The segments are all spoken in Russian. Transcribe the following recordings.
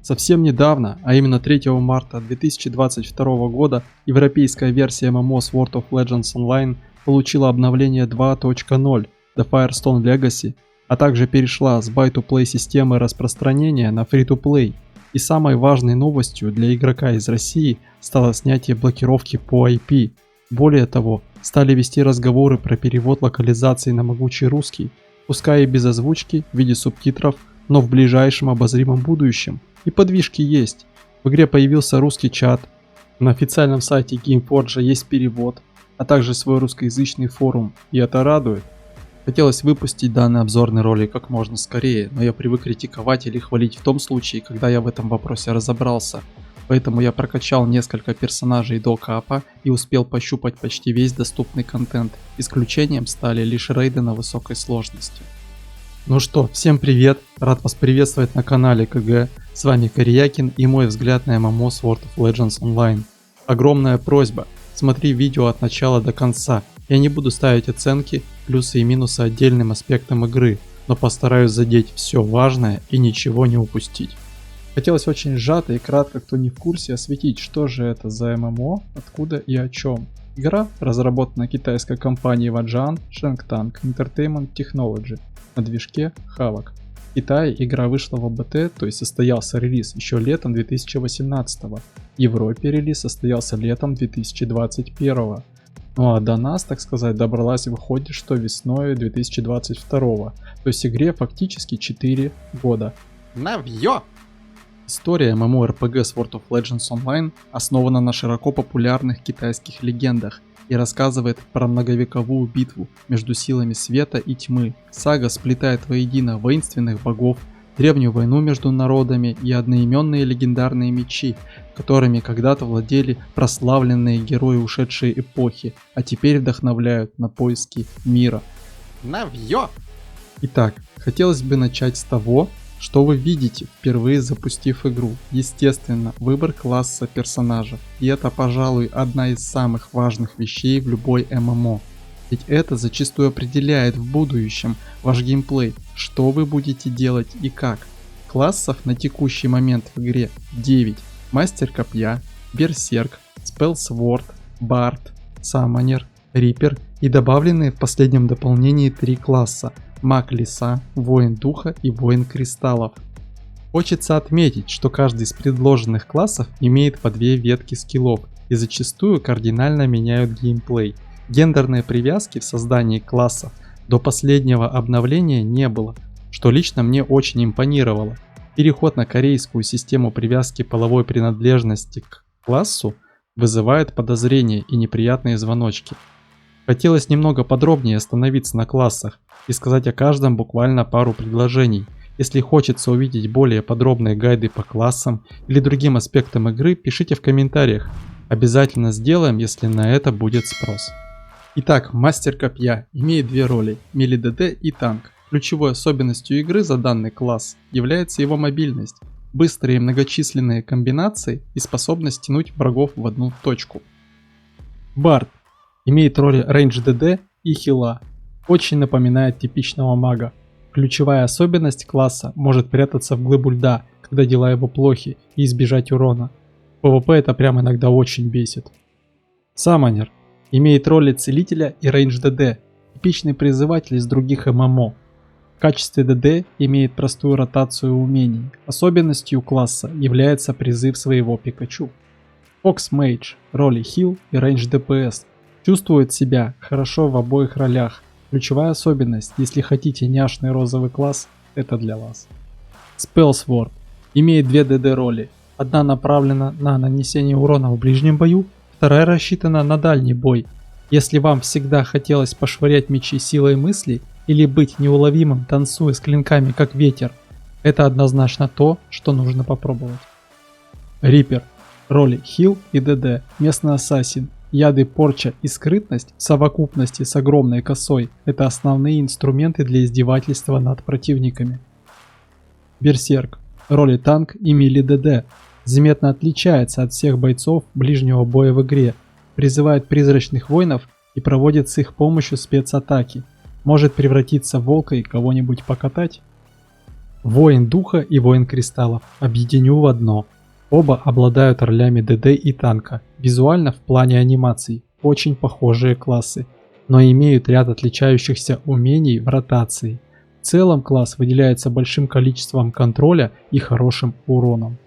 Совсем недавно, а именно 3 марта 2022 года, европейская версия ММО Sword of Legends Online получила обновление 2.0 The Firestone Legacy, а также перешла с Buy-to-Play системы распространения на Free-to-Play. И самой важной новостью для игрока из России стало снятие блокировки по IP. Более того, стали вести разговоры про перевод локализации на могучий русский, пускай и без озвучки в виде субтитров, но в ближайшем обозримом будущем. И подвижки есть. В игре появился русский чат, на официальном сайте Gameforge есть перевод, а также свой русскоязычный форум, и это радует. Хотелось выпустить данный обзорный ролик как можно скорее, но я привык критиковать или хвалить в том случае, когда я в этом вопросе разобрался. Поэтому я прокачал несколько персонажей до капа и успел пощупать почти весь доступный контент. Исключением стали лишь рейды на высокой сложности. Ну что, всем привет! Рад вас приветствовать на канале КГ. С вами Кореякин и мой взгляд на ММО Sword of Legends Online. Огромная просьба, смотри видео от начала до конца. Я не буду ставить оценки, плюсы и минусы отдельным аспектам игры, но постараюсь задеть все важное и ничего не упустить. Хотелось очень сжато и кратко, кто не в курсе, осветить, что же это за ММО, откуда и о чем. Игра разработана китайской компанией Wajan Shengtang Entertainment Technology на движке Havok. В Китае игра вышла в ОБТ, то есть состоялся релиз еще летом 2018, в Европе релиз состоялся летом 2021. Ну а до нас, так сказать, добралась и выходит, что весной 2022. То есть игре фактически 4 года. Навьё! История MMORPG Sword of Legends Online основана на широко популярных китайских легендах и рассказывает про многовековую битву между силами света и тьмы. Сага сплетает воедино воинственных богов, древнюю войну между народами и одноименные легендарные мечи, которыми когда-то владели прославленные герои ушедшей эпохи, а теперь вдохновляют на поиски мира. Навьё! Итак, хотелось бы начать с того, что вы видите, впервые запустив игру. Естественно, выбор класса персонажа. И это, пожалуй, одна из самых важных вещей в любой ММО. Ведь это зачастую определяет в будущем ваш геймплей, что вы будете делать и как. Классов на текущий момент в игре 9. Мастер копья, берсерк, спелсворд, бард, саммонер, риппер и добавленные в последнем дополнении 3 класса: маг леса, воин духа и воин кристаллов. Хочется отметить, что каждый из предложенных классов имеет по 2 ветки скиллов и зачастую кардинально меняют геймплей. Гендерной привязки в создании классов до последнего обновления не было, что лично мне очень импонировало. Переход на корейскую систему привязки половой принадлежности к классу вызывает подозрения и неприятные звоночки. Хотелось немного подробнее остановиться на классах и сказать о каждом буквально пару предложений. Если хочется увидеть более подробные гайды по классам или другим аспектам игры, пишите в комментариях. Обязательно сделаем, если на это будет спрос. Итак, мастер копья имеет 2 роли – мили ДД и танк. Ключевой особенностью игры за данный класс является его мобильность, быстрые и многочисленные комбинации и способность тянуть врагов в одну точку. Бард имеет роли рейндж ДД и хила. Очень напоминает типичного мага. Ключевая особенность класса может прятаться в глыбу льда, когда дела его плохи, и избежать урона. В PvP это прям иногда очень бесит. Саммонер имеет роли целителя и рейндж ДД, типичный призыватель из других ММО. В качестве ДД имеет простую ротацию умений. Особенностью класса является призыв своего Пикачу. Fox Mage, роли хил и рейндж ДПС. Чувствует себя хорошо в обоих ролях. Ключевая особенность, если хотите няшный розовый класс, это для вас. Spellsword имеет 2 ДД роли. Одна направлена на нанесение урона в ближнем бою, вторая рассчитана на дальний бой. Если вам всегда хотелось пошвырять мечи силой мысли или быть неуловимым, танцуя с клинками как ветер, это однозначно то, что нужно попробовать. Риппер. Роли хил и ДД. Местный ассасин. Яды, порча и скрытность в совокупности с огромной косой – это основные инструменты для издевательства над противниками. Берсерк. Роли танк и мили ДД. Заметно отличается от всех бойцов ближнего боя в игре. Призывает призрачных воинов и проводит с их помощью спецатаки. Может превратиться в волка и кого-нибудь покатать. Воин духа и воин кристаллов объединю в одно. Оба обладают ролями ДД и танка. Визуально в плане анимаций очень похожие классы, но имеют ряд отличающихся умений в ротации. В целом класс выделяется большим количеством контроля и хорошим уроном.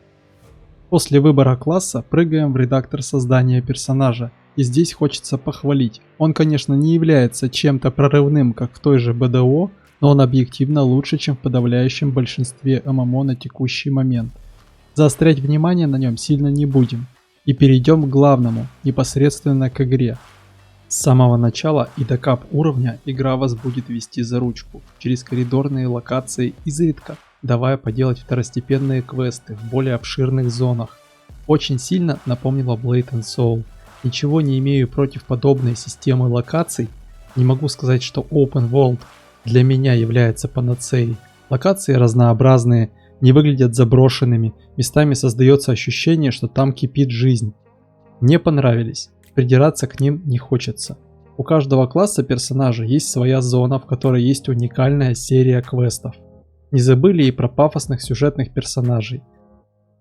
После выбора класса прыгаем в редактор создания персонажа, и здесь хочется похвалить. Он, конечно, не является чем-то прорывным, как в той же БДО, но он объективно лучше, чем в подавляющем большинстве ММО на текущий момент. Заострять внимание на нем сильно не будем, и перейдем к главному, непосредственно к игре. С самого начала и до кап уровня игра вас будет вести за ручку, через коридорные локации, изредка давая поделать второстепенные квесты в более обширных зонах. Очень сильно напомнила Blade & Soul. Ничего не имею против подобной системы локаций, не могу сказать, что Open World для меня является панацеей. Локации разнообразные, не выглядят заброшенными, местами создается ощущение, что там кипит жизнь. Мне понравились, придираться к ним не хочется. У каждого класса персонажа есть своя зона, в которой есть уникальная серия квестов. Не забыли и про пафосных сюжетных персонажей.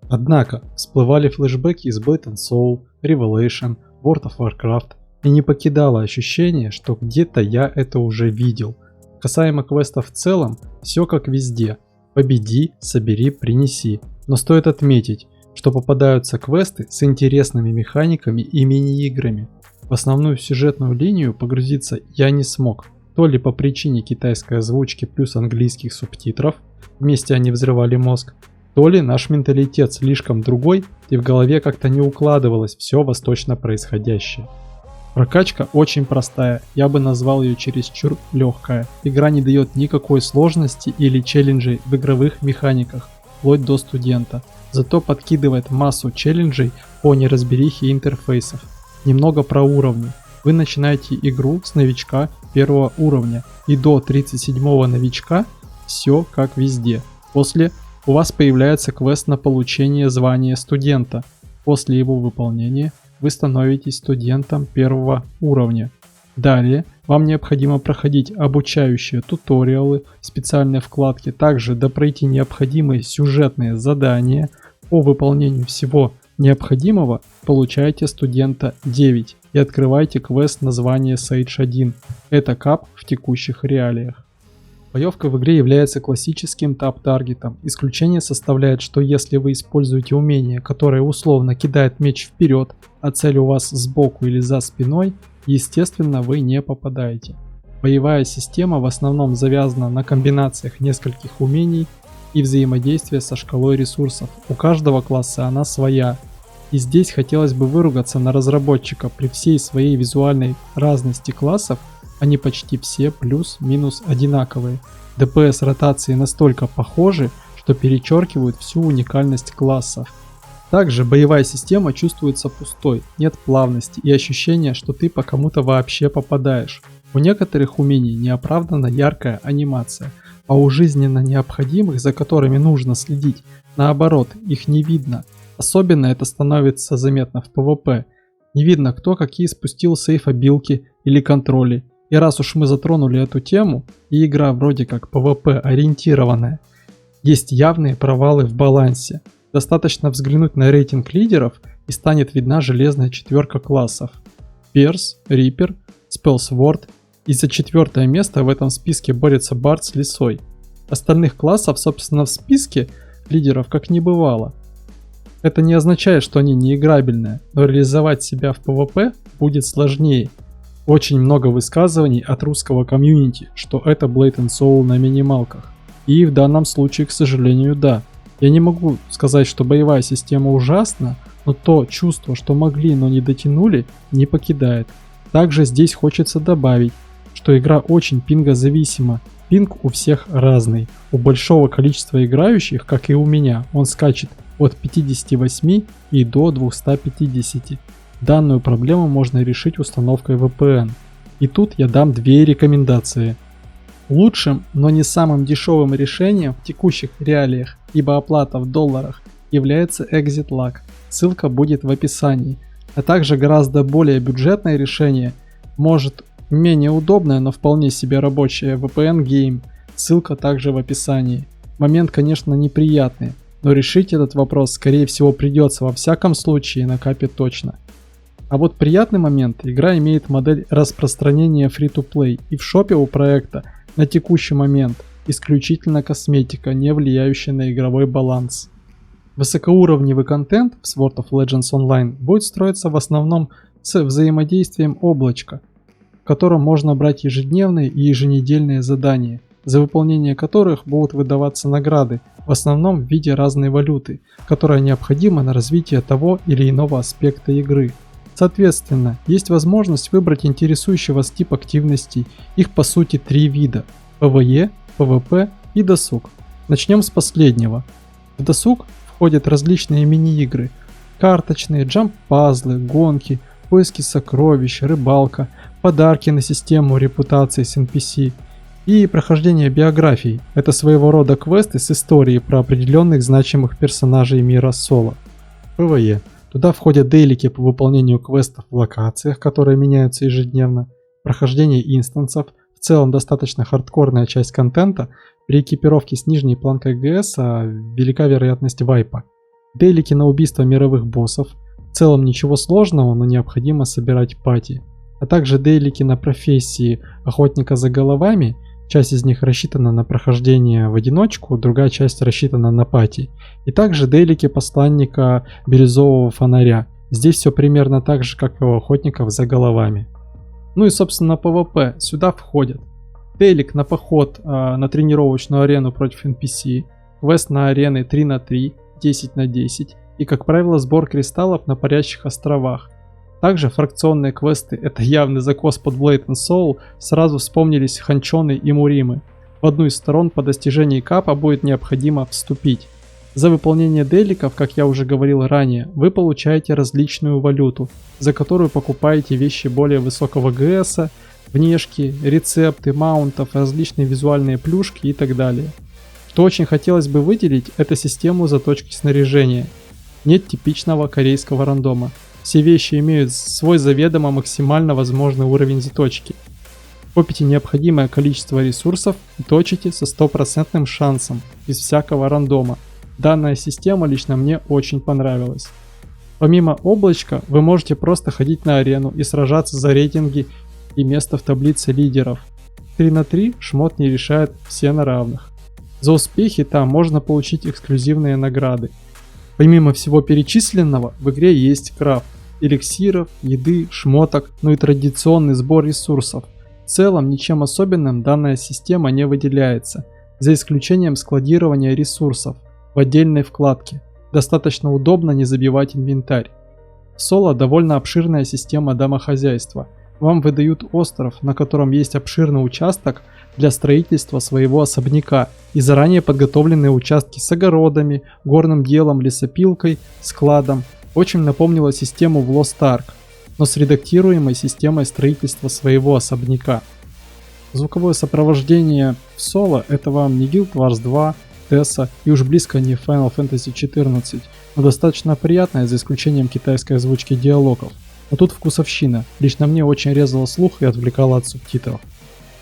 Однако всплывали флешбеки из Blade & Soul, Revelation, World of Warcraft, и не покидало ощущение, что где-то я это уже видел. Касаемо квестов в целом, все как везде. Победи, собери, принеси. Но стоит отметить, что попадаются квесты с интересными механиками и мини-играми. В основную сюжетную линию погрузиться я не смог. То ли по причине китайской озвучки плюс английских субтитров, вместе они взрывали мозг, то ли наш менталитет слишком другой и в голове как-то не укладывалось все восточно происходящее. Прокачка очень простая, я бы назвал ее чересчур легкая. Игра не дает никакой сложности или челленджей в игровых механиках, вплоть до студента. Зато подкидывает массу челленджей по неразберихе интерфейсов. Немного про уровни. Вы начинаете игру с новичка первого уровня, и до 37-го новичка все как везде. После у вас появляется квест на получение звания студента. После его выполнения вы становитесь студентом первого уровня. Далее вам необходимо проходить обучающие туториалы, специальные вкладки, также допройти необходимые сюжетные задания. По выполнению всего необходимого получаете студента 9 и открываете квест название Sage 1. Это кап в текущих реалиях. Боевка в игре является классическим тап-таргетом. Исключение составляет, что если вы используете умение, которое условно кидает меч вперед, а цель у вас сбоку или за спиной, естественно вы не попадаете. Боевая система в основном завязана на комбинациях нескольких умений и взаимодействия со шкалой ресурсов. У каждого класса она своя. И здесь хотелось бы выругаться на разработчика. При всей своей визуальной разности классов они почти все плюс-минус одинаковые. ДПС ротации настолько похожи, что перечеркивают всю уникальность классов. Также боевая система чувствуется пустой, нет плавности и ощущения, что ты по кому-то вообще попадаешь. У некоторых умений неоправданно яркая анимация, а у жизненно необходимых, за которыми нужно следить, наоборот, их не видно. Особенно это становится заметно в PvP. Не видно, кто какие спустил сейф-обилки или контроли. И раз уж мы затронули эту тему, и игра вроде как PvP ориентированная, есть явные провалы в балансе. Достаточно взглянуть на рейтинг лидеров и станет видна железная четверка классов. Перс, Риппер, Спелсворд, и за 4 место в этом списке борется Бард с Лисой. Остальных классов, собственно, в списке лидеров как не бывало. Это не означает, что они неиграбельные, но реализовать себя в PvP будет сложнее. Очень много высказываний от русского комьюнити, что это Blade & Soul на минималках. И в данном случае, к сожалению, да. Я не могу сказать, что боевая система ужасна, но то чувство, что могли, но не дотянули, не покидает. Также здесь хочется добавить, что игра очень пингозависима. Пинг у всех разный. У большого количества играющих, как и у меня, он скачет от 58 и до 250. Данную проблему можно решить установкой VPN. И тут я дам 2 рекомендации. Лучшим, но не самым дешевым решением в текущих реалиях, ибо оплата в долларах, является Exit Lag. Ссылка будет в описании. А также гораздо более бюджетное решение, может менее удобное, но вполне себе рабочее VPN Game. Ссылка также в описании. Момент, конечно, неприятный, но решить этот вопрос, скорее всего, придется во всяком случае, на капе точно. А вот приятный момент: игра имеет модель распространения free-to-play, и в шопе у проекта на текущий момент исключительно косметика, не влияющая на игровой баланс. Высокоуровневый контент в Sword of Legends Online будет строиться в основном с взаимодействием облачка, в котором можно брать ежедневные и еженедельные задания, за выполнение которых будут выдаваться награды, в основном в виде разной валюты, которая необходима на развитие того или иного аспекта игры. Соответственно, есть возможность выбрать интересующий вас тип активностей, их по сути 3 вида: PvE, PvP и досуг. Начнем с последнего. В досуг входят различные мини-игры: карточные, джамп-пазлы, гонки, поиски сокровищ, рыбалка, подарки на систему репутации с NPC и прохождение биографий. Это своего рода квесты с историей про определенных значимых персонажей мира соло. PvE. Туда входят дейлики по выполнению квестов в локациях, которые меняются ежедневно, прохождение инстансов, в целом достаточно хардкорная часть контента, при экипировке с нижней планкой ГС велика вероятность вайпа. Дейлики на убийство мировых боссов, в целом ничего сложного, но необходимо собирать пати. А также дейлики на профессии охотника за головами, часть из них рассчитана на прохождение в одиночку, другая часть рассчитана на пати. И также дейлики посланника бирюзового фонаря. Здесь все примерно так же, как и у охотников за головами. Ну и собственно PvP сюда входят дейлик на поход на тренировочную арену против NPC, квест на арены 3 на 3, 10 на 10 и, как правило, сбор кристаллов на парящих островах. Также фракционные квесты — это явный закос под Blade and Soul, сразу вспомнились Ханчоны и Муримы. В одну из сторон по достижении капа будет необходимо вступить. За выполнение дейликов, как я уже говорил ранее, вы получаете различную валюту, за которую покупаете вещи более высокого ГСа, внешки, рецепты, маунтов, различные визуальные плюшки и так далее. Что очень хотелось бы выделить, это систему заточки снаряжения. Нет типичного корейского рандома. Все вещи имеют свой заведомо максимально возможный уровень заточки. Копите необходимое количество ресурсов и точите со 100% шансом, без всякого рандома. Данная система лично мне очень понравилась. Помимо облачка, вы можете просто ходить на арену и сражаться за рейтинги и место в таблице лидеров. 3 на 3 шмот не решает все на равных. За успехи там можно получить эксклюзивные награды. Помимо всего перечисленного, в игре есть крафт эликсиров, еды, шмоток, ну и традиционный сбор ресурсов. В целом ничем особенным данная система не выделяется, за исключением складирования ресурсов в отдельной вкладке. Достаточно удобно не забивать инвентарь. В соло довольно обширная система домохозяйства. Вам выдают остров, на котором есть обширный участок для строительства своего особняка и заранее подготовленные участки с огородами, горным делом, лесопилкой, складом. Очень напомнила систему в Lost Ark, но с редактируемой системой строительства своего особняка. Звуковое сопровождение в соло — это вам не Guild Wars 2, Tessa и уж близко не Final Fantasy XIV, но достаточно приятное, за исключением китайской озвучки диалогов. Но тут вкусовщина, лично мне очень резала слух и отвлекала от субтитров.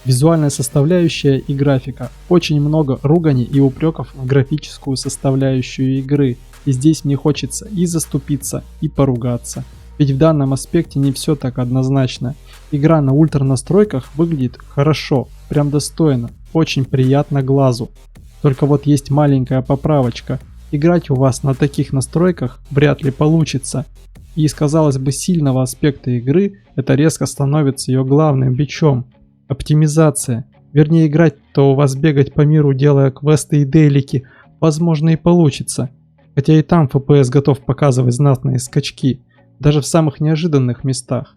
Визуальная составляющая и графика. Очень много ругани и упреков в графическую составляющую игры, и здесь мне хочется и заступиться, и поругаться. Ведь в данном аспекте не все так однозначно. Игра на ультра настройках выглядит хорошо, прям достойно, очень приятно глазу. Только вот есть маленькая поправочка. Играть у вас на таких настройках вряд ли получится. И из, казалось бы, сильного аспекта игры это резко становится ее главным бичом. Оптимизация. Вернее, играть-то у вас бегать по миру, делая квесты и дейлики, возможно и получится. Хотя и там FPS готов показывать знатные скачки, даже в самых неожиданных местах.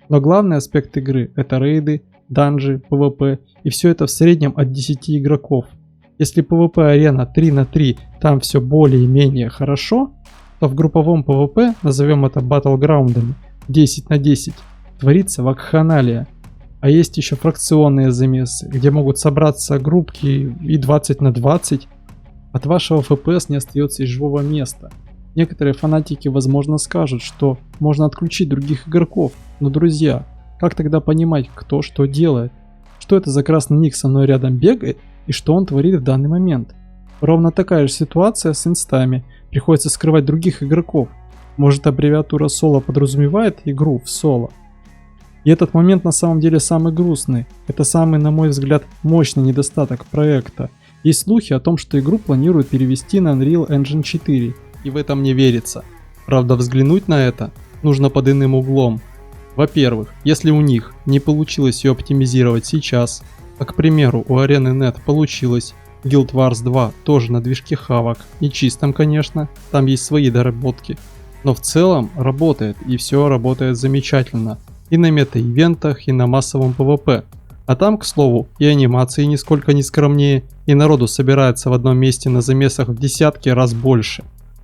Но главный аспект игры — это рейды, данжи, PvP, и все это в среднем от 10 игроков. Если PvP арена 3 на 3 там все более-менее хорошо, то в групповом PvP, назовем это батлграундами, 10 на 10, творится вакханалия. А есть еще фракционные замесы, где могут собраться группки и 20 на 20. От вашего FPS не остается и живого места. Некоторые фанатики, возможно, скажут, что можно отключить других игроков, но, друзья, как тогда понимать, кто что делает? Что это за красный ник со мной рядом бегает и что он творит в данный момент? Ровно такая же ситуация с инстами. Приходится скрывать других игроков. Может, аббревиатура соло подразумевает игру в соло? И этот момент на самом деле самый грустный. Это самый, на мой взгляд, мощный недостаток проекта. Есть слухи о том, что игру планируют перевести на Unreal Engine 4. И в это мне верится. Правда, взглянуть на это нужно под иным углом. Во-первых, если у них не получилось ее оптимизировать сейчас, а, к примеру, у Arena.net получилось, Guild Wars 2 тоже на движке Havok, не чистом, конечно, там есть свои доработки, но в целом работает, и все работает замечательно, и на мета-ивентах, и на массовом PvP. А там, к слову, и анимации нисколько не скромнее, и народу собирается в одном месте на замесах в десятки раз больше.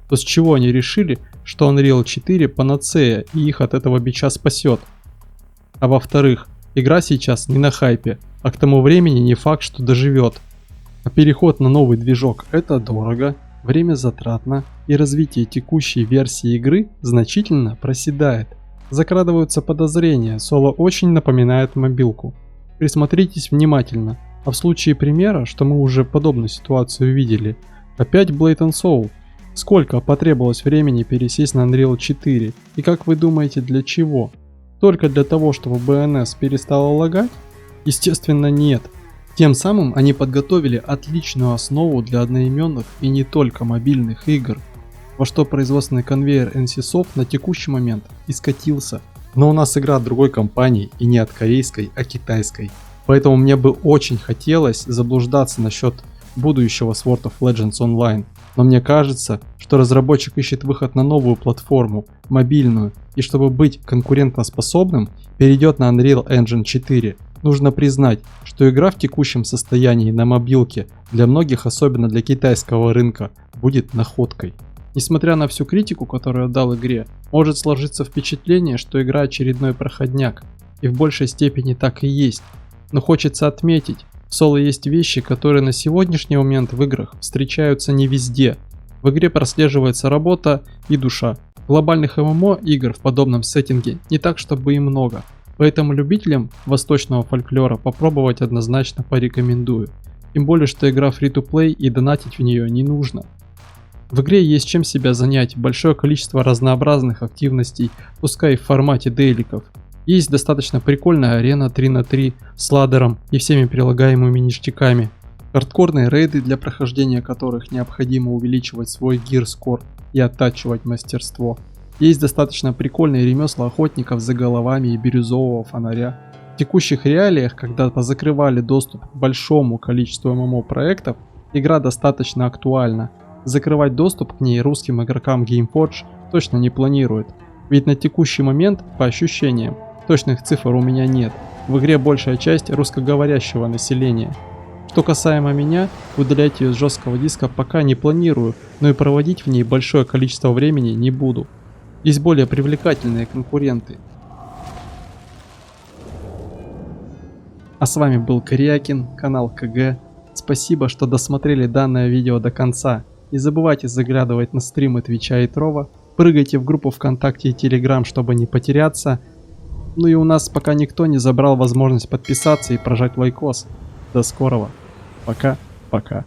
То с чего они решили, что Unreal 4 панацея и их от этого бича спасет? А во-вторых, игра сейчас не на хайпе, а к тому времени не факт, что доживет. А переход на новый движок — это дорого, время затратно, и развитие текущей версии игры значительно проседает. Закрадываются подозрения, соло очень напоминает мобилку. Присмотритесь внимательно, а в случае примера, что мы уже подобную ситуацию видели, опять Blade and Soul. Сколько потребовалось времени пересесть на Unreal 4, и как вы думаете, для чего? Только для того, чтобы BNS перестала лагать? Естественно, нет. Тем самым они подготовили отличную основу для одноименных и не только мобильных игр, во что производственный конвейер NCSoft на текущий момент и скатился. Но у нас игра от другой компании, и не от корейской, а китайской. Поэтому мне бы очень хотелось заблуждаться насчет будущего Sword of Legends Online. Но мне кажется, что разработчик ищет выход на новую платформу, мобильную, и чтобы быть конкурентоспособным, перейдет на Unreal Engine 4. Нужно признать, что игра в текущем состоянии на мобилке для многих, особенно для китайского рынка, будет находкой. Несмотря на всю критику, которую я дал игре, может сложиться впечатление, что игра очередной проходняк, и в большей степени так и есть. Но хочется отметить, в соло есть вещи, которые на сегодняшний момент в играх встречаются не везде. В игре прослеживается работа и душа. Глобальных ММО игр в подобном сеттинге не так, чтобы и много. Поэтому любителям восточного фольклора попробовать однозначно порекомендую. Тем более, что игра free-to-play и донатить в нее не нужно. В игре есть чем себя занять, большое количество разнообразных активностей, пускай в формате дейликов. Есть достаточно прикольная арена 3 на 3 с ладером и всеми прилагаемыми ништяками. Хардкорные рейды, для прохождения которых необходимо увеличивать свой гир скор и оттачивать мастерство. Есть достаточно прикольные ремесла охотников за головами и бирюзового фонаря. В текущих реалиях, когда позакрывали доступ к большому количеству ММО проектов, игра достаточно актуальна. Закрывать доступ к ней русским игрокам Gameforge точно не планирует. Ведь на текущий момент, по ощущениям, точных цифр у меня нет. В игре большая часть русскоговорящего населения. Что касаемо меня, удалять ее с жесткого диска пока не планирую, но и проводить в ней большое количество времени не буду. Есть более привлекательные конкуренты. А с вами был Корякин, канал КГ. Спасибо, что досмотрели данное видео до конца. Не забывайте заглядывать на стримы Твича и Трова. Прыгайте в группу ВКонтакте и Телеграм, чтобы не потеряться. Ну и у нас пока никто не забрал возможность подписаться и прожать лайкос. До скорого. Пока-пока.